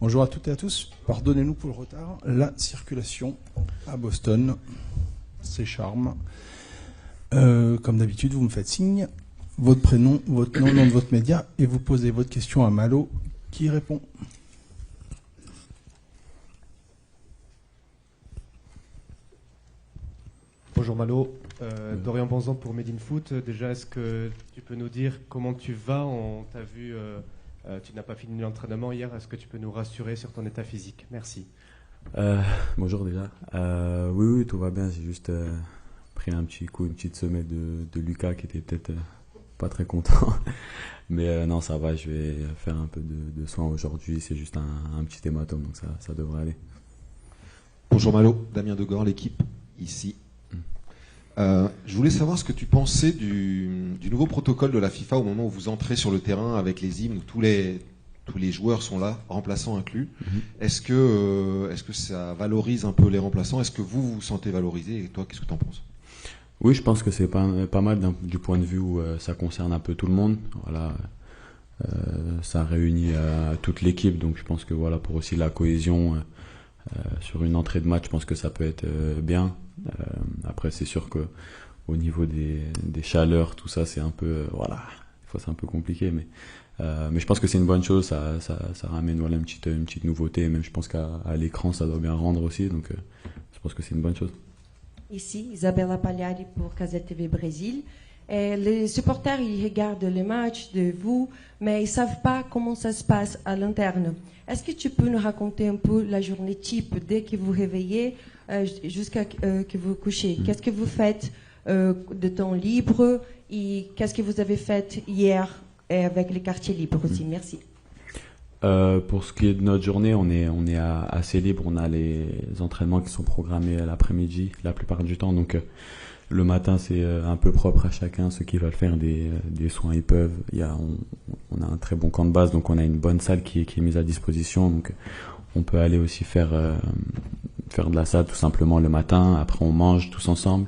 Bonjour à toutes et à tous. Pardonnez-nous pour le retard. La circulation à Boston, c'est charme. Comme d'habitude, vous me faites signe, votre prénom, votre nom, nom de votre média, et vous posez votre question à Malo qui répond. Bonjour Malo, Dorian Bonzan pour Made in Foot. Déjà, est-ce que tu peux nous dire comment tu vas? On t'a vu, tu n'as pas fini l'entraînement hier. Est-ce que tu peux nous rassurer sur ton état physique? Merci. Bonjour déjà. Oui, tout va bien. J'ai juste pris un petit coup, une petite semelle de Lucas qui était peut-être pas très content. Mais non, ça va. Je vais faire un peu de soin aujourd'hui. C'est juste un petit hématome, donc ça devrait aller. Bonjour Malo, Damien Degor, l'équipe ici. Je voulais savoir ce que tu pensais du nouveau protocole de la FIFA au moment où vous entrez sur le terrain avec les hymnes, où tous les joueurs sont là, remplaçants inclus. Est-ce que ça valorise un peu les remplaçants? Est-ce que vous vous sentez valorisé? Et toi, qu'est-ce que tu en penses? Oui, je pense que c'est pas mal du point de vue où ça concerne un peu tout le monde. Voilà, ça réunit toute l'équipe, donc je pense que voilà, pour aussi la cohésion sur une entrée de match, je pense que ça peut être bien. Après, c'est sûr que au niveau des chaleurs, tout ça, c'est un peu voilà, des fois c'est un peu compliqué, mais je pense que c'est une bonne chose. Ça ramène voilà une petite nouveauté. Même je pense qu'à l'écran, ça doit bien rendre aussi. Donc, je pense que c'est une bonne chose. Ici, Isabella Pagliari pour Gazette TV Brésil. Et les supporters, ils regardent les matchs de vous, mais ils ne savent pas comment ça se passe à l'interne. Est-ce que tu peux nous raconter un peu la journée type dès que vous réveillez jusqu'à que vous couchez? Qu'est-ce que vous faites de temps libre et qu'est-ce que vous avez fait hier avec les quartiers libres aussi? Merci. Pour ce qui est de notre journée, on est assez libre. On a les entraînements qui sont programmés l'après-midi la plupart du temps. Donc le matin, c'est un peu propre à chacun. Ceux qui veulent faire des soins, ils peuvent. On a un très bon camp de base, donc on a une bonne salle qui est mise à disposition. Donc on peut aller aussi faire de la salle tout simplement le matin. Après, on mange tous ensemble.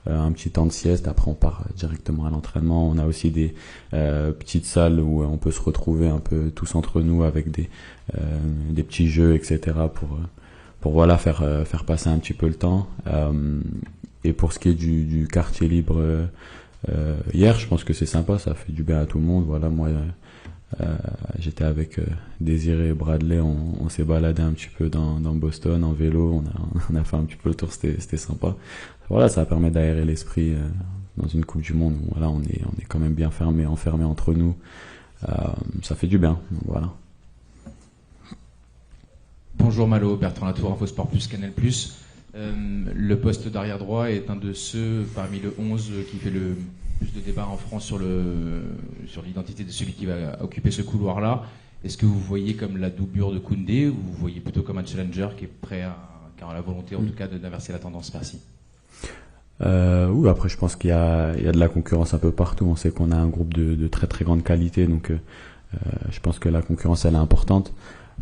Un petit temps de sieste, après on part directement à l'entraînement. On a aussi des petites salles où on peut se retrouver un peu tous entre nous avec des petits jeux, etc. pour voilà faire passer un petit peu le temps. Et pour ce qui est du quartier libre hier, je pense que c'est sympa, ça fait du bien à tout le monde. Voilà, moi j'étais avec Désiré et Bradley, on s'est baladé un petit peu dans Boston en vélo, on a fait un petit peu le tour, c'était sympa. Voilà, ça permet d'aérer l'esprit dans une Coupe du Monde où voilà, on est quand même bien enfermés entre nous. Ça fait du bien, voilà. Bonjour Malo, Bertrand Latour, InfoSport Plus, Canal+. Le poste d'arrière droit est un de ceux parmi le 11 qui fait le plus de débats en France sur l'identité de celui qui va occuper ce couloir-là. Est-ce que vous voyez comme la doublure de Koundé ou vous voyez plutôt comme un challenger qui est prêt qui a la volonté en tout cas d'inverser la tendance? Merci. Oui, après je pense qu'il y a de la concurrence un peu partout. On sait qu'on a un groupe de très très grande qualité, donc je pense que la concurrence elle est importante.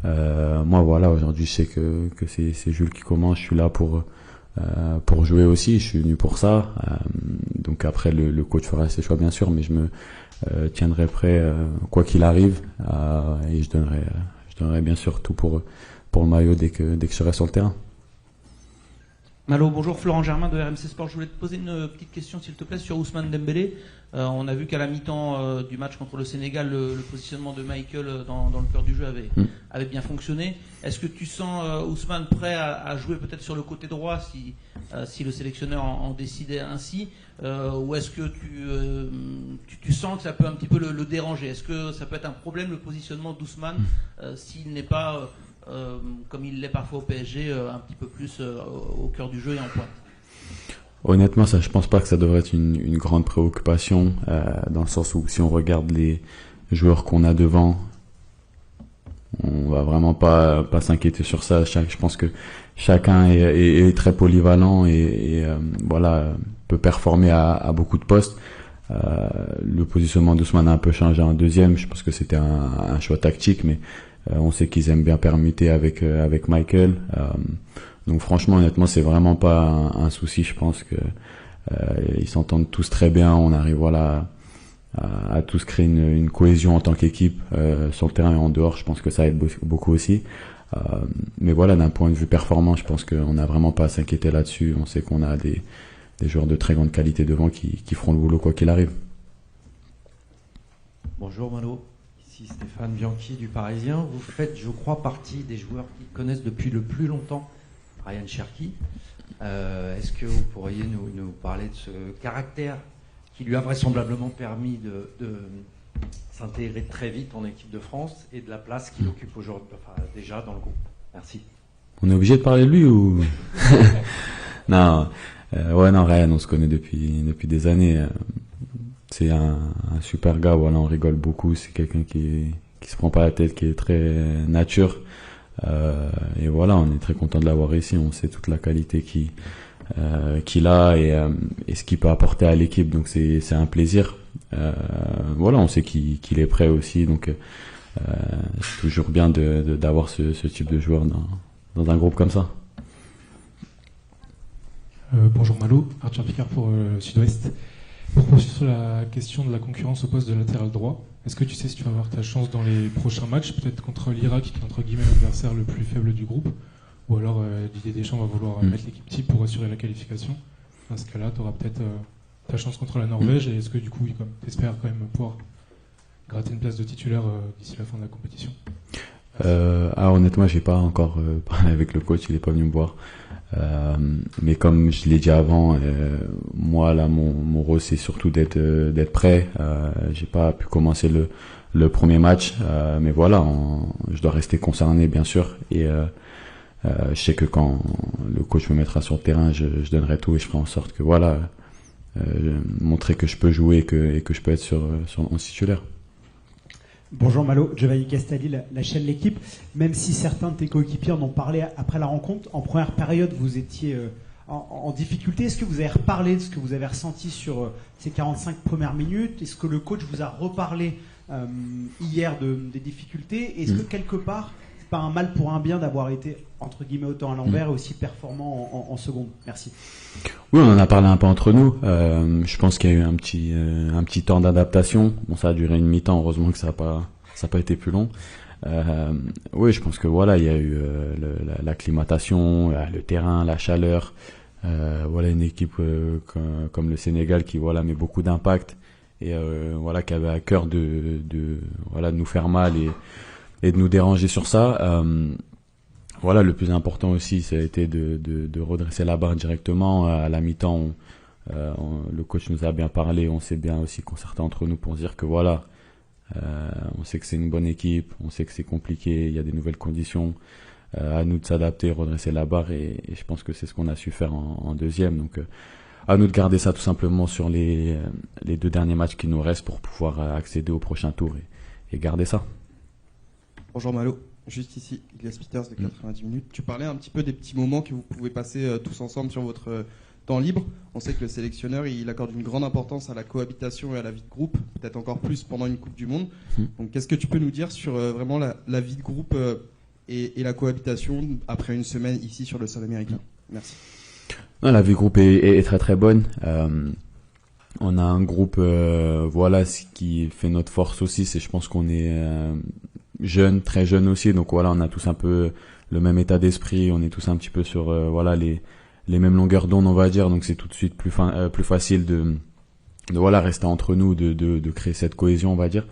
Moi voilà, aujourd'hui je sais que c'est Jules qui commence, je suis là pour jouer aussi, je suis venu pour ça. Donc après le coach fera ses choix bien sûr, mais je me tiendrai prêt quoi qu'il arrive, et je donnerai bien sûr tout pour le maillot dès que je serai sur le terrain. Malo, bonjour, Florent Germain de RMC Sport. Je voulais te poser une petite question, s'il te plaît, sur Ousmane Dembélé. On a vu qu'à la mi-temps du match contre le Sénégal, le positionnement de Michael dans le cœur du jeu avait bien fonctionné. Est-ce que tu sens Ousmane prêt à jouer peut-être sur le côté droit si le sélectionneur en décidait ainsi, ou est-ce que tu sens que ça peut un petit peu le déranger? Est-ce que ça peut être un problème, le positionnement d'Ousmane, s'il n'est pas... comme il l'est parfois au PSG, un petit peu plus au cœur du jeu et en pointe? Honnêtement, ça, je pense pas que ça devrait être une grande préoccupation, dans le sens où si on regarde les joueurs qu'on a devant, on va vraiment pas s'inquiéter sur ça. Je pense que chacun est très polyvalent et voilà, peut performer à beaucoup de postes. Le positionnement d'Ousmane a un peu changé en deuxième. Je pense que c'était un choix tactique, mais on sait qu'ils aiment bien permuter avec Michael. Donc franchement, honnêtement, c'est vraiment pas un souci. Je pense que ils s'entendent tous très bien. On arrive voilà à tous créer une cohésion en tant qu'équipe sur le terrain et en dehors. Je pense que ça aide beaucoup aussi. Mais voilà, d'un point de vue performant, je pense qu'on n'a vraiment pas à s'inquiéter là-dessus. On sait qu'on a des joueurs de très grande qualité devant qui feront le boulot quoi qu'il arrive. Bonjour Malo, ici Stéphane Bianchi du Parisien. Vous faites, je crois, partie des joueurs qui connaissent depuis le plus longtemps Ryan Cherki. Est-ce que vous pourriez nous parler de ce caractère qui lui a vraisemblablement permis de s'intégrer très vite en équipe de France et de la place qu'il occupe aujourd'hui, enfin, déjà dans le groupe? Merci. On est obligé de parler de lui ou Non, non, Ryan, on se connaît depuis des années. C'est un super gars, voilà, on rigole beaucoup. C'est quelqu'un qui se prend pas la tête, qui est très nature. Et voilà, on est très content de l'avoir ici. On sait toute la qualité qu'il a et ce qu'il peut apporter à l'équipe. Donc c'est un plaisir. Voilà, on sait qu'il est prêt aussi. Donc c'est toujours bien d'avoir ce type de joueur dans un groupe comme ça. Bonjour Malo, Arthur Picard pour Sud-Ouest. Pour poursuivre sur la question de la concurrence au poste de latéral droit, est-ce que tu sais si tu vas avoir ta chance dans les prochains matchs, peut-être contre l'Irak, qui est entre guillemets l'adversaire le plus faible du groupe, ou alors Didier Deschamps va vouloir mettre l'équipe type pour assurer la qualification? Dans ce cas-là, tu auras peut-être ta chance contre la Norvège, et est-ce que du coup, tu espères quand même pouvoir gratter une place de titulaire d'ici la fin de la compétition? Honnêtement, j'ai pas encore parlé avec le coach, il est pas venu me voir. Mais comme je l'ai dit avant, moi là mon rôle c'est surtout d'être prêt. J'ai pas pu commencer le premier match, mais voilà, je dois rester concerné bien sûr. Et je sais que quand le coach me mettra sur le terrain, je donnerai tout et je ferai en sorte que voilà, montrer que je peux jouer et que je peux être en titulaire. Bonjour Malo, Giovanni Castelli, la chaîne L'Équipe. Même si certains de tes coéquipiers en ont parlé après la rencontre, en première période, vous étiez en difficulté. Est-ce que vous avez reparlé de ce que vous avez ressenti sur ces 45 premières minutes? Est-ce que le coach vous a reparlé hier des difficultés? Est-ce que quelque part, c'est pas un mal pour un bien d'avoir été, entre guillemets, autant à l'envers et aussi performant en seconde? Merci. Oui, on en a parlé un peu entre nous. Je pense qu'il y a eu un petit temps d'adaptation. Bon, ça a duré une mi-temps. Heureusement que ça a pas été plus long. Oui, je pense que voilà, il y a eu l'acclimatation, le terrain, la chaleur. Voilà, une équipe comme le Sénégal qui voilà met beaucoup d'impact et voilà qui avait à cœur de nous faire mal et de nous déranger sur ça. Voilà, le plus important aussi, ça a été de redresser la barre directement. À la mi-temps, le coach nous a bien parlé, on s'est bien aussi concerté entre nous pour dire que voilà, on sait que c'est une bonne équipe, on sait que c'est compliqué, il y a des nouvelles conditions, à nous de s'adapter, redresser la barre et je pense que c'est ce qu'on a su faire en deuxième. Donc à nous de garder ça tout simplement sur les 2 derniers matchs qui nous restent pour pouvoir accéder au prochain tour et garder ça. Bonjour Malo. Juste ici, Ilias Peters de 90 minutes. Tu parlais un petit peu des petits moments que vous pouvez passer tous ensemble sur votre temps libre. On sait que le sélectionneur, il accorde une grande importance à la cohabitation et à la vie de groupe, peut-être encore plus pendant une Coupe du Monde. Donc qu'est-ce que tu peux nous dire sur vraiment la vie de groupe et la cohabitation après une semaine ici sur le sol américain? Merci. Non, la vie de groupe est très très bonne. On a un groupe, voilà, ce qui fait notre force aussi, c'est je pense qu'on est jeunes, très jeunes aussi, donc voilà, on a tous un peu le même état d'esprit, on est tous un petit peu sur voilà les mêmes longueurs d'onde, on va dire, donc c'est tout de suite plus facile de voilà rester entre nous, de créer cette cohésion, on va dire.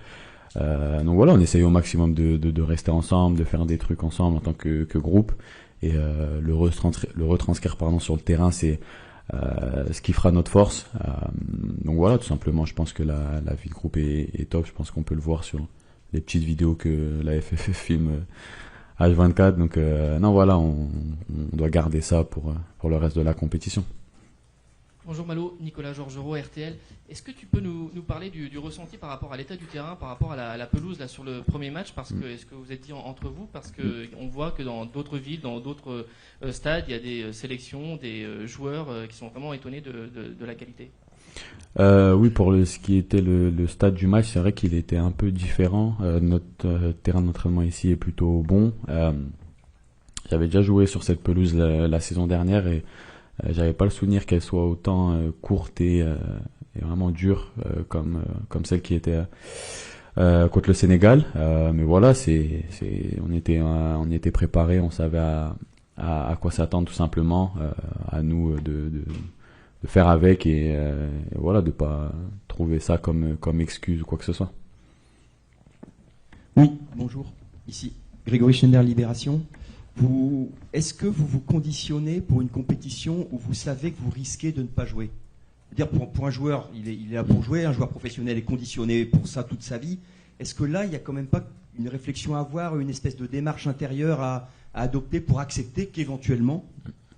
Donc voilà, on essaye au maximum de rester ensemble, de faire des trucs ensemble en tant que groupe et le retranscrire sur le terrain, c'est ce qui fera notre force. Donc voilà, tout simplement, je pense que la vie de groupe est top. Je pense qu'on peut le voir sur les petites vidéos que la FFF filme H24. Donc non, voilà, on doit garder ça pour le reste de la compétition. Bonjour Malo, Nicolas Georgerot, RTL. Est-ce que tu peux nous parler du ressenti par rapport à l'état du terrain, par rapport à la pelouse là, sur le premier match, parce que est-ce que vous êtes dit entre vous, parce qu'on voit que dans d'autres villes, dans d'autres stades, il y a des sélections, des joueurs qui sont vraiment étonnés de la qualité? Oui, pour ce qui était le stade du match, c'est vrai qu'il était un peu différent. Notre terrain d'entraînement ici est plutôt bon. J'avais déjà joué sur cette pelouse la saison dernière et j'avais pas le souvenir qu'elle soit autant courte et vraiment dure comme celle qui était contre le Sénégal. Mais voilà, on était préparés, on savait à quoi s'attendre tout simplement. À nous de faire avec et voilà, de pas trouver ça comme excuse ou quoi que ce soit. Oui, bonjour. Ici Grégory Schneider, Libération. Est-ce que vous vous conditionnez pour une compétition où vous savez que vous risquez de ne pas jouer? C'est-à-dire pour un joueur, il est là pour jouer, un joueur professionnel est conditionné pour ça toute sa vie. Est-ce que là, il n'y a quand même pas une réflexion à avoir, une espèce de démarche intérieure à adopter pour accepter qu'éventuellement,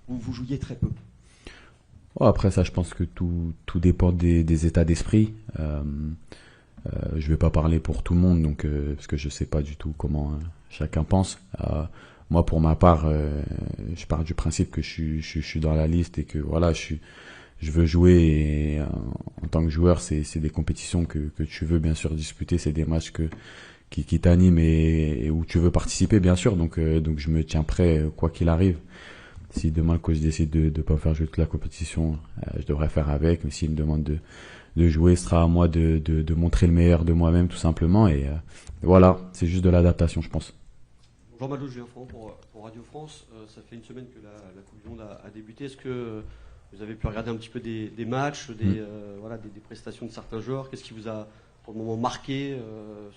vous jouiez très peu? Après ça, je pense que tout dépend des états d'esprit. Je vais pas parler pour tout le monde, donc parce que je sais pas du tout comment chacun pense. Moi, pour ma part, je pars du principe que je suis dans la liste et que voilà, je veux jouer. Et en tant que joueur, c'est des compétitions que tu veux bien sûr disputer, c'est des matchs qui t'animent et où tu veux participer bien sûr. Donc je me tiens prêt quoi qu'il arrive. Si demain le coach décide de pas faire jouer toute la compétition, je devrais faire avec. Mais s'il me demande de jouer, ce sera à moi de montrer le meilleur de moi-même tout simplement. Et voilà, c'est juste de l'adaptation, je pense. Bonjour Malo, Julien Franck pour Radio France. Ça fait une semaine que la Coupe du Monde a débuté. Est-ce que vous avez pu regarder un petit peu des matchs, des prestations de certains joueurs? Qu'est-ce qui vous a pour le moment marqué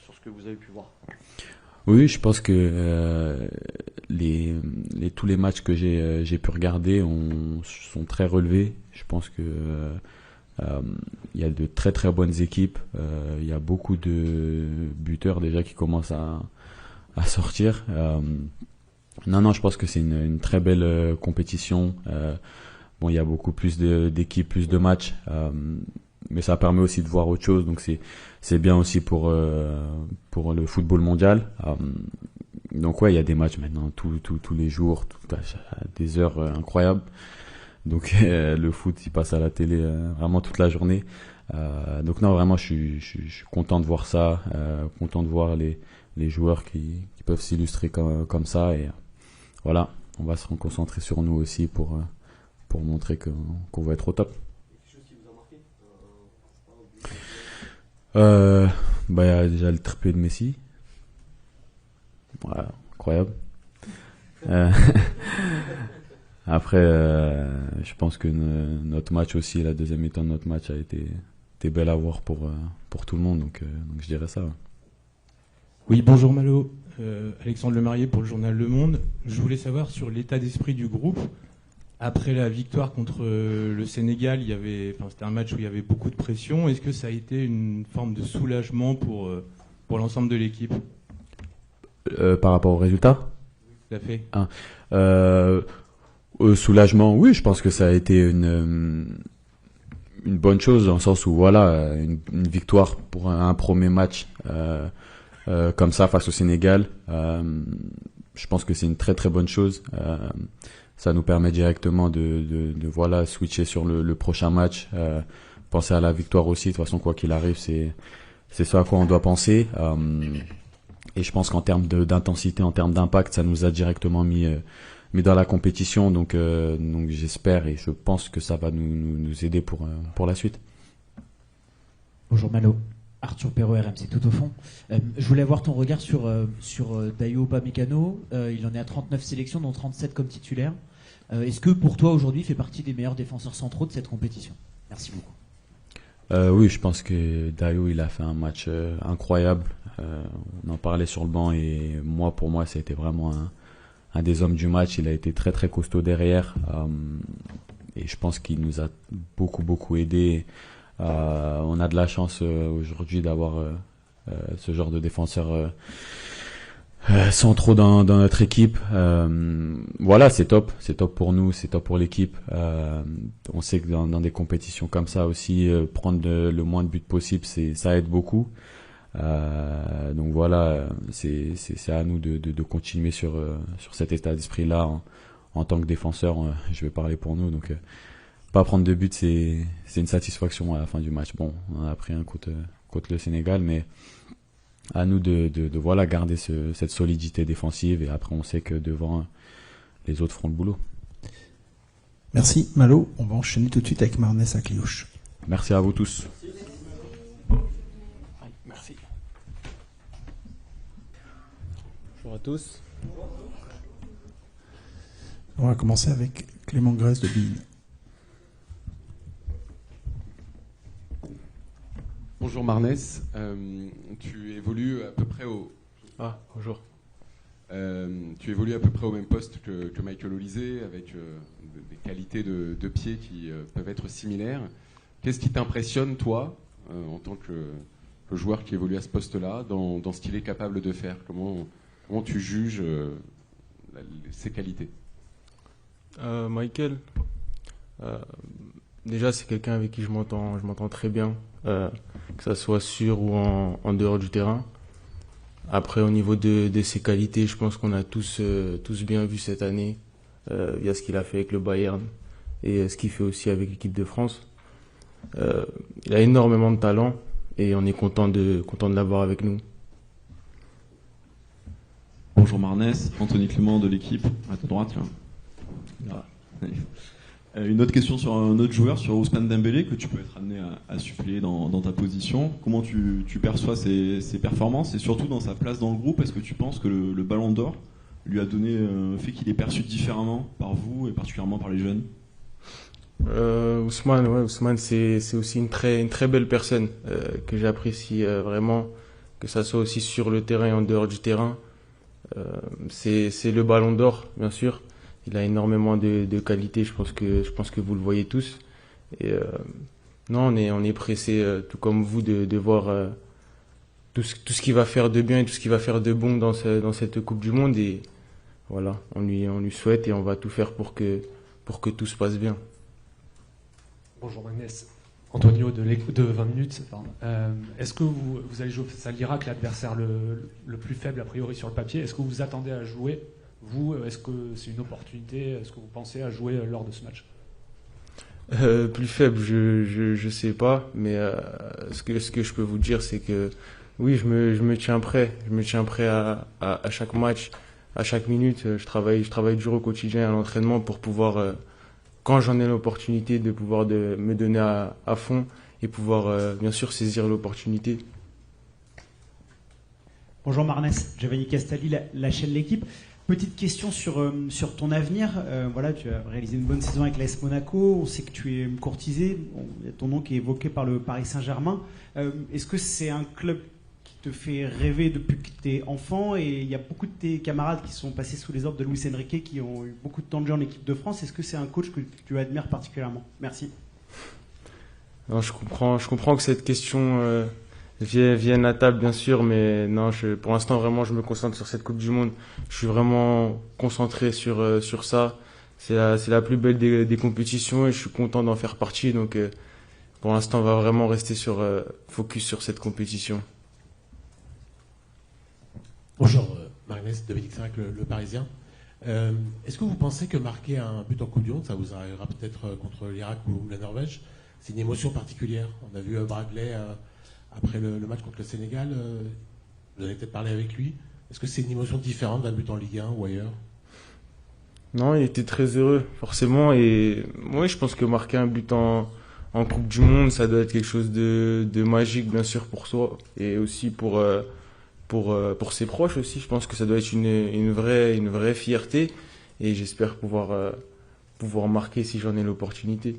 sur ce que vous avez pu voir? Oui, je pense que tous les matchs que j'ai pu regarder sont très relevés. Je pense que il y a de très très bonnes équipes. Il y a beaucoup de buteurs déjà qui commencent à sortir. Non, je pense que c'est une très belle compétition. Bon, il y a beaucoup plus d'équipes, plus de matchs, mais ça permet aussi de voir autre chose. Donc c'est bien aussi pour le football mondial. Donc ouais, il y a des matchs maintenant tous les jours, à des heures incroyables. Donc le foot, il passe à la télé vraiment toute la journée. Donc non, vraiment, je suis content de voir ça, content de voir les joueurs qui peuvent s'illustrer comme ça. Et voilà, on va se concentrer sur nous aussi pour montrer qu'on va être au top. Quelque chose qui vous a marqué Il y a déjà le triplé de Messi. Voilà, incroyable. Après, je pense que notre match aussi, la deuxième mi-temps de notre match a été belle à voir pour tout le monde, donc je dirais ça. Ouais. Oui, bonjour Malo, Alexandre Lemarié pour le journal Le Monde. Je voulais savoir sur l'état d'esprit du groupe. Après la victoire contre le Sénégal, c'était un match où il y avait beaucoup de pression. Est-ce que ça a été une forme de soulagement pour l'ensemble de l'équipe? Par rapport au résultat? Tout à fait. Soulagement, oui, je pense que ça a été une bonne chose dans le sens où voilà, une victoire pour un premier match comme ça face au Sénégal. Je pense que c'est une très très bonne chose. Ça nous permet directement de voilà switcher sur le prochain match, penser à la victoire aussi. De toute façon, quoi qu'il arrive, c'est ce à quoi on doit penser. Et je pense qu'en termes d'intensité, en termes d'impact, ça nous a directement mis dans la compétition. Donc j'espère et je pense que ça va nous aider pour la suite. Bonjour Malo. Arthur Perrault, RMC tout au fond. Je voulais avoir ton regard sur Dayo Upamecano. Il en est à 39 sélections, dont 37 comme titulaire. Est-ce que pour toi aujourd'hui il fait partie des meilleurs défenseurs centraux de cette compétition? Merci beaucoup. Oui, je pense que Dayo il a fait un match incroyable. On en parlait sur le banc et pour moi ça a été vraiment un des hommes du match. Il a été très très costaud derrière et je pense qu'il nous a beaucoup aidé. On a de la chance aujourd'hui d'avoir ce genre de défenseurs centraux dans notre équipe. Voilà, c'est top pour nous, c'est top pour l'équipe. On sait que dans des compétitions comme ça aussi, prendre le moins de buts possible, ça aide beaucoup. Donc voilà, c'est à nous de continuer sur cet état d'esprit là en tant que défenseur. Je vais parler pour nous, donc pas prendre de but, c'est une satisfaction à la fin du match. Bon, on a pris un contre le Sénégal, mais à nous de voilà garder cette solidité défensive et après on sait que devant les autres feront le boulot. Merci Malo, on va enchaîner tout de suite avec Marnès Akliouche. Merci à vous tous. Merci. Bonjour à tous. On va commencer avec Clément Grèce de Bille. Bonjour Marnès, tu évolues à peu près au... Ah, bonjour. Tu évolues à peu près au même poste que Michael Olysée, avec des qualités de pied qui peuvent être similaires. Qu'est-ce qui t'impressionne, toi, en tant que joueur qui évolue à ce poste-là, dans ce qu'il est capable de faire? Comment tu juges ses qualités? Michael, déjà c'est quelqu'un avec qui je m'entends très bien, que ça soit sur ou en dehors du terrain. Après, au niveau de ses qualités, je pense qu'on a tous bien vu cette année, via ce qu'il a fait avec le Bayern et ce qu'il fait aussi avec l'équipe de France. Il a énormément de talent et on est content de l'avoir avec nous. Bonjour Marnès, Anthony Clément de l'équipe, à ta droite. Là. Une autre question sur un autre joueur, sur Ousmane Dembélé, que tu peux être amené à suppléer dans ta position. Comment tu perçois ses performances et surtout dans sa place dans le groupe? Est-ce que tu penses que le Ballon d'Or lui a donné, fait qu'il est perçu différemment par vous et particulièrement par les jeunes? Ousmane, c'est aussi une très belle personne que j'apprécie vraiment, que ça soit aussi sur le terrain et en dehors du terrain. C'est le Ballon d'Or, bien sûr. Il a énormément de qualités, je pense que vous le voyez tous. Et non, on est pressé, tout comme vous, de voir tout ce qu'il va faire de bien et tout ce qu'il va faire de bon dans cette Coupe du Monde. Et voilà, on lui souhaite et on va tout faire pour que tout se passe bien. Bonjour Magnès, Antonio de 20 minutes. Est-ce que vous allez jouer face à l'Irak, l'adversaire le plus faible a priori sur le papier? Est-ce que vous vous attendez à jouer? Vous, est-ce que c'est une opportunité? Est-ce que vous pensez à jouer lors de ce match? Plus faible, je sais pas, mais ce que je peux vous dire, c'est que oui, je me tiens prêt. Je me tiens prêt à chaque match, à chaque minute. Je travaille dur au quotidien à l'entraînement pour pouvoir, quand j'en ai l'opportunité, de pouvoir me donner à fond et pouvoir bien sûr saisir l'opportunité. Bonjour Marnès, Giovanni Castaldi, la chaîne L'équipe. Petite question sur ton avenir. Voilà, tu as réalisé une bonne saison avec l'AS Monaco. On sait que tu es courtisé. Il y a ton nom qui est évoqué par le Paris Saint-Germain. Est-ce que c'est un club qui te fait rêver depuis que tu es enfant? Et il y a beaucoup de tes camarades qui sont passés sous les ordres de Luis Enrique, qui ont eu beaucoup de temps de jeu en équipe de France. Est-ce que c'est un coach que tu admires particulièrement? Merci. Non, je comprends que cette question vienne à table, bien sûr, mais non, pour l'instant, vraiment, je me concentre sur cette Coupe du Monde. Je suis vraiment concentré sur ça. C'est la plus belle des compétitions et je suis content d'en faire partie. Donc, pour l'instant, on va vraiment rester focus sur cette compétition. Bonjour, Magnès, Dominique Serac, le Parisien. Est-ce que vous pensez que marquer un but en Coupe du Monde, ça vous arrivera peut-être contre l'Irak ou la Norvège? C'est une émotion particulière. On a vu Bradley après le match contre le Sénégal. Vous avez peut-être parlé avec lui. Est-ce que c'est une émotion différente d'un but en Ligue 1 ou ailleurs? Non, il était très heureux, forcément. Et oui, je pense que marquer un but en Coupe du Monde, ça doit être quelque chose de magique, bien sûr, pour soi. Et aussi pour ses proches aussi. Je pense que ça doit être une vraie fierté. Et j'espère pouvoir marquer si j'en ai l'opportunité.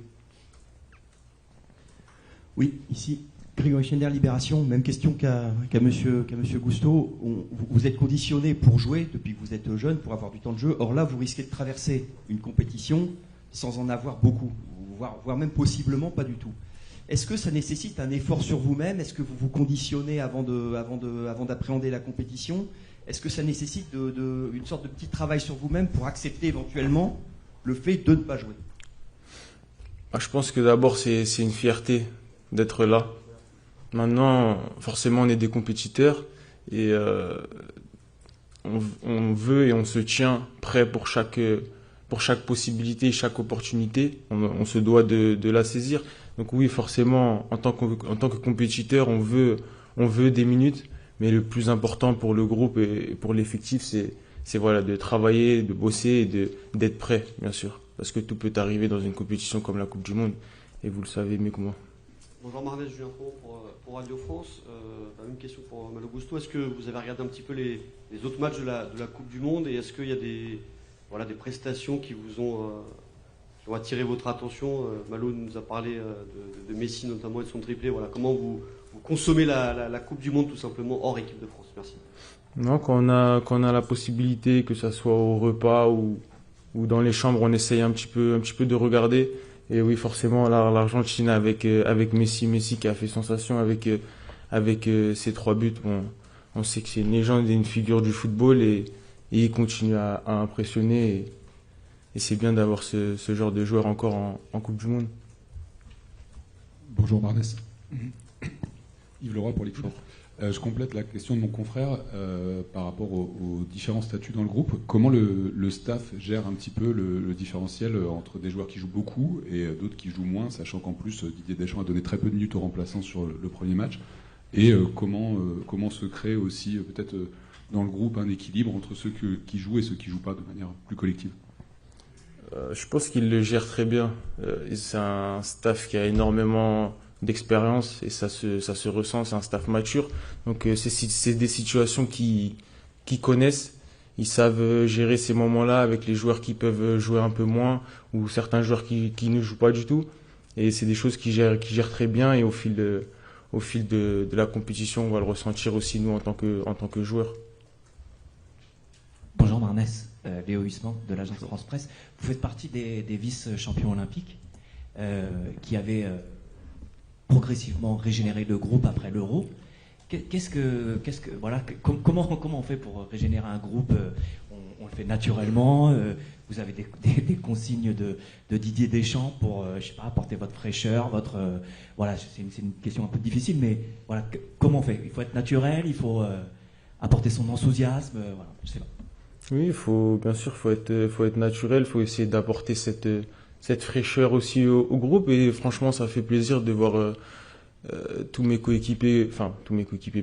Oui, ici, Grégory Schneider, Libération. Même question qu'à monsieur Gousteau. Vous êtes conditionné pour jouer depuis que vous êtes jeune, pour avoir du temps de jeu. Or là, vous risquez de traverser une compétition sans en avoir beaucoup, voire même possiblement pas du tout. Est-ce que ça nécessite un effort sur vous-même? Est-ce que vous vous conditionnez avant d'appréhender la compétition? Est-ce que ça nécessite une sorte de petit travail sur vous-même pour accepter éventuellement le fait de ne pas jouer? Je pense que d'abord, c'est une fierté d'être là. Maintenant, forcément, on est des compétiteurs et on veut et on se tient prêt pour chaque possibilité, chaque opportunité. On se doit de la saisir. Donc oui, forcément, en tant que compétiteur, on veut des minutes, mais le plus important pour le groupe et pour l'effectif, c'est voilà, de travailler, de bosser et d'être prêt, bien sûr. Parce que tout peut arriver dans une compétition comme la Coupe du Monde, et vous le savez mieux que moi. Bonjour Marnès, Julien Font pour Radio France. Une question pour Malo Gusto. Est-ce que vous avez regardé un petit peu les autres matchs de la Coupe du Monde et est-ce qu'il y a des prestations qui vous ont attiré votre attention? Malo nous a parlé de Messi notamment et de son triplé. Voilà, comment vous consommez la Coupe du Monde tout simplement hors équipe de France? Merci. Non, quand on a la possibilité, que ça soit au repas ou dans les chambres, on essaye un petit peu de regarder. Et oui, forcément, l'Argentine avec Messi qui a fait sensation avec ses 3 buts. Bon, on sait que c'est une légende et une figure du football et il continue à impressionner. Et c'est bien d'avoir ce genre de joueur encore en Coupe du Monde. Bonjour Marnès. Yves Leroy pour l'équipe. Je complète la question de mon confrère par rapport aux différents statuts dans le groupe. Comment le staff gère un petit peu le différentiel entre des joueurs qui jouent beaucoup et d'autres qui jouent moins, sachant qu'en plus Didier Deschamps a donné très peu de minutes aux remplaçants sur le premier match. Et comment se crée aussi peut-être dans le groupe un équilibre entre ceux qui jouent et ceux qui jouent pas de manière plus collective? Je pense qu'il le gère très bien. C'est un staff qui a énormément d'expérience et ça se ressent, c'est un staff mature. Donc c'est des situations qu'ils connaissent. Ils savent gérer ces moments-là avec les joueurs qui peuvent jouer un peu moins ou certains joueurs qui ne jouent pas du tout. Et c'est des choses qu'ils gèrent très bien et au fil de la compétition, on va le ressentir aussi nous en tant que joueurs. Bonjour Marnès, Léo Huisman de l'agence France Presse. Vous faites partie des vice-champions olympiques qui avaient progressivement régénérer le groupe après l'Euro. Comment on fait pour régénérer un groupe? On le fait naturellement. Vous avez des consignes de Didier Deschamps pour, apporter votre fraîcheur, c'est une question un peu difficile, mais voilà, comment on fait? Il faut être naturel, il faut apporter son enthousiasme, je sais pas. Oui, bien sûr, faut être naturel, il faut essayer d'apporter cette fraîcheur aussi au groupe et franchement ça fait plaisir de voir tous mes coéquipiers,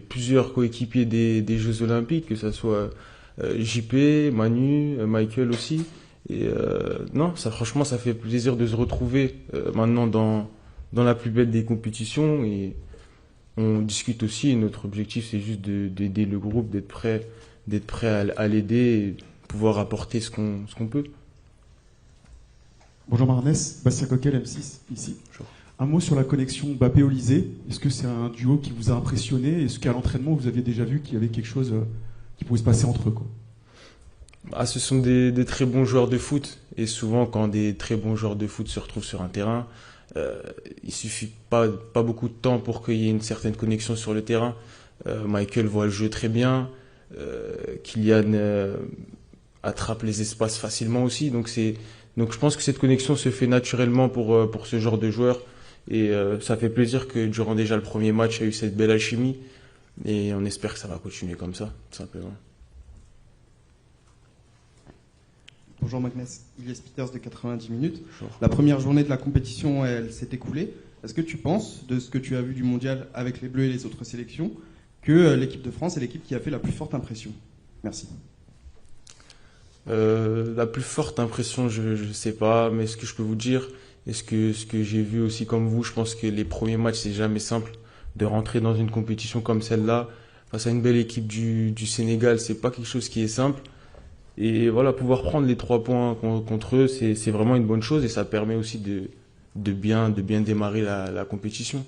plusieurs coéquipiers des Jeux Olympiques, que ça soit JP, Manu, Michael aussi. Et franchement ça fait plaisir de se retrouver maintenant dans la plus belle des compétitions et on discute aussi et notre objectif c'est juste d'aider le groupe, d'être prêt à l'aider et pouvoir apporter ce qu'on peut. Bonjour Marnès, Bastien Coquel, M6, ici. Bonjour. Un mot sur la connexion Mbappé-Olysée. Est-ce que c'est un duo qui vous a impressionné? Est-ce qu'à l'entraînement, vous aviez déjà vu qu'il y avait quelque chose qui pouvait se passer entre eux, quoi? Ce sont des très bons joueurs de foot. Et souvent, quand des très bons joueurs de foot se retrouvent sur un terrain, il suffit pas beaucoup de temps pour qu'il y ait une certaine connexion sur le terrain. Michael voit le jeu très bien. Kylian attrape les espaces facilement aussi. Donc je pense que cette connexion se fait naturellement pour ce genre de joueurs. Et ça fait plaisir que durant déjà le premier match, il y a eu cette belle alchimie. Et on espère que ça va continuer comme ça, tout simplement. Bonjour Magnès, Ilias Peters de 90 minutes. Bonjour. La première journée de la compétition, elle s'est écoulée. Est-ce que tu penses, de ce que tu as vu du mondial avec les Bleus et les autres sélections, que l'équipe de France est l'équipe qui a fait la plus forte impression? Merci. La plus forte impression, je sais pas, mais ce que je peux vous dire, et ce que j'ai vu aussi comme vous, je pense que les premiers matchs, c'est jamais simple de rentrer dans une compétition comme celle-là, face à une belle équipe du Sénégal, c'est pas quelque chose qui est simple. Et voilà, pouvoir prendre les 3 points contre eux, c'est vraiment une bonne chose et ça permet aussi de bien démarrer la compétition.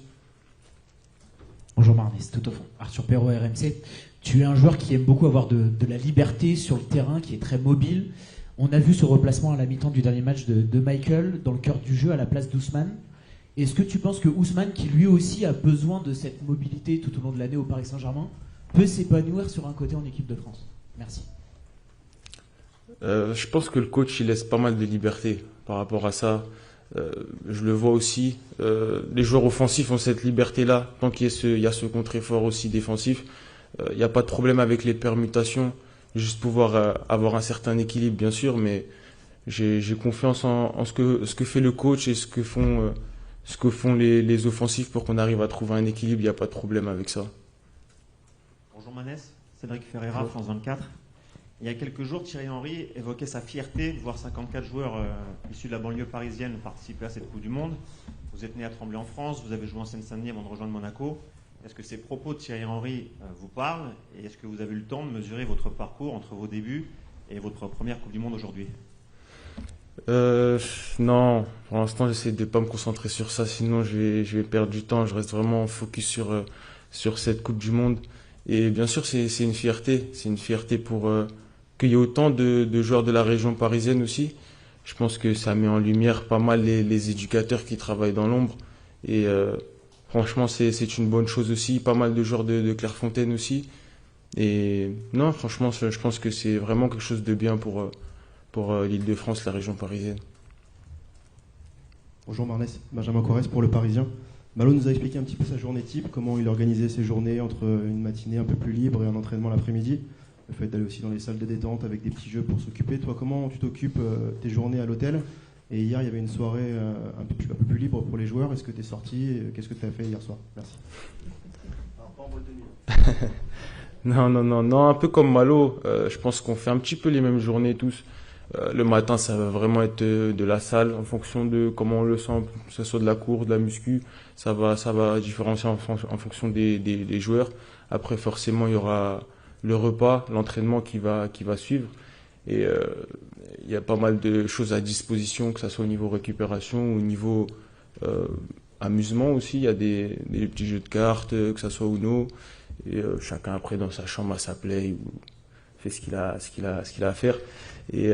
Bonjour Marnès, tout au fond. Arthur Perrault, RMC. Tu es un joueur qui aime beaucoup avoir de la liberté sur le terrain, qui est très mobile. On a vu ce replacement à la mi-temps du dernier match de Michael dans le cœur du jeu à la place d'Ousmane. Est-ce que tu penses que Ousmane, qui lui aussi a besoin de cette mobilité tout au long de l'année au Paris Saint-Germain, peut s'épanouir sur un côté en équipe de France? Merci. Je pense que le coach il laisse pas mal de liberté par rapport à ça. Je le vois aussi. Les joueurs offensifs ont cette liberté-là. Tant qu'il y a ce contre-effort aussi défensif, il n'y a pas de problème avec les permutations. Juste pouvoir avoir un certain équilibre, bien sûr, mais j'ai confiance en ce que fait le coach et ce que font les offensifs pour qu'on arrive à trouver un équilibre. Il n'y a pas de problème avec ça. Bonjour Manès, Cédric Ferreira, France 24. Il y a quelques jours, Thierry Henry évoquait sa fierté de voir 54 joueurs issus de la banlieue parisienne participer à cette Coupe du Monde. Vous êtes né à Tremblay en France, vous avez joué en Seine-Saint-Denis avant de rejoindre Monaco. Est-ce que ces propos de Thierry Henry vous parlent et est-ce que vous avez eu le temps de mesurer votre parcours entre vos débuts et votre première Coupe du Monde aujourd'hui? Non, pour l'instant j'essaie de ne pas me concentrer sur ça, sinon je vais perdre du temps. Je reste vraiment focus sur cette Coupe du Monde. Et bien sûr c'est une fierté pour qu'il y ait autant de joueurs de la région parisienne aussi. Je pense que ça met en lumière pas mal les éducateurs qui travaillent dans l'ombre. Et franchement, c'est une bonne chose aussi. Pas mal de joueurs de Clairefontaine aussi. Et non, franchement, je pense que c'est vraiment quelque chose de bien pour l'Île-de-France, la région parisienne. Bonjour Marnès, Benjamin Corrès pour Le Parisien. Malo nous a expliqué un petit peu sa journée type, comment il organisait ses journées entre une matinée un peu plus libre et un entraînement l'après-midi. Le fait d'aller aussi dans les salles de détente avec des petits jeux pour s'occuper. Toi, comment tu t'occupes tes journées à l'hôtel? Et hier, il y avait une soirée un peu plus libre pour les joueurs. Est-ce que tu es sorti? Qu'est-ce que tu as fait hier soir? Merci. Alors, pas en boîte de nuit. Non, un peu comme Malo. Je pense qu'on fait un petit peu les mêmes journées tous. Le matin, ça va vraiment être de la salle en fonction de comment on le sent, que ce soit de la cour, de la muscu. Ça va différencier en fonction des joueurs. Après, forcément, il y aura le repas, l'entraînement qui va suivre. Et il y a pas mal de choses à disposition, que ce soit au niveau récupération ou au niveau amusement aussi. Il y a des petits jeux de cartes, que ce soit Uno. Et chacun après dans sa chambre à sa play ou fait ce qu'il a à faire. Et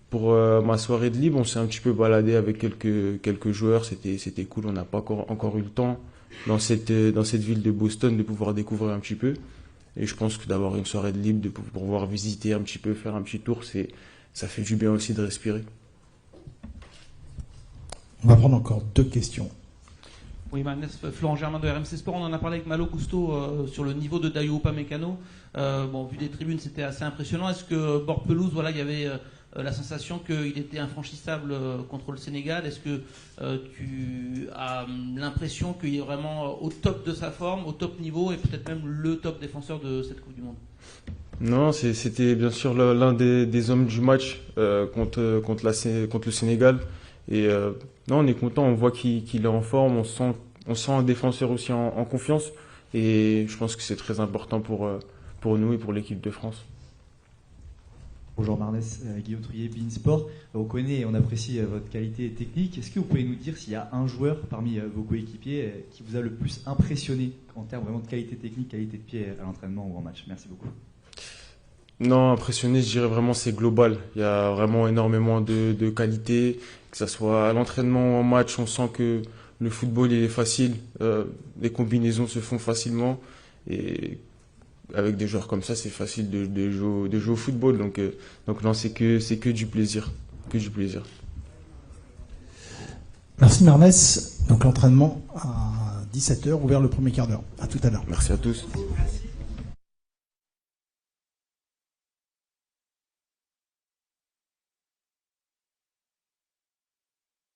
pour ma soirée de libre, on s'est un petit peu baladé avec quelques joueurs. C'était cool. On n'a pas encore eu le temps dans cette ville de Boston de pouvoir découvrir un petit peu. Et je pense que d'avoir une soirée de libre, de pouvoir visiter un petit peu, faire un petit tour, ça fait du bien aussi de respirer. On va prendre encore 2 questions. Oui, Florent Germain de RMC Sport, on en a parlé avec Malo Gusto sur le niveau de Dayo Upamecano. Vu des tribunes, c'était assez impressionnant. Est-ce que bord pelouse, il y avait la sensation qu'il était infranchissable contre le Sénégal? Est-ce que tu as l'impression qu'il est vraiment au top de sa forme, au top niveau et peut-être même le top défenseur de cette Coupe du Monde? Non, c'était bien sûr l'un des hommes du match contre le Sénégal. Et non, on est content, on voit qu'il est en forme, on sent un défenseur aussi en confiance. Et je pense que c'est très important pour nous et pour l'équipe de France. Bonjour Marnès, Guillaume Trouillet, Beansport. On connaît et on apprécie votre qualité technique. Est-ce que vous pouvez nous dire s'il y a un joueur parmi vos coéquipiers qui vous a le plus impressionné en termes vraiment de qualité technique, qualité de pied à l'entraînement ou en match? Merci beaucoup. Non, impressionné, je dirais vraiment c'est global. Il y a vraiment énormément de qualité, que ce soit à l'entraînement ou en match. On sent que le football il est facile, les combinaisons se font facilement et avec des joueurs comme ça, c'est facile de jouer au football. Donc non, c'est que du plaisir, Merci Marnès. Donc l'entraînement à 17h, ouvert le premier quart d'heure. À tout à l'heure. Merci à tous. Merci.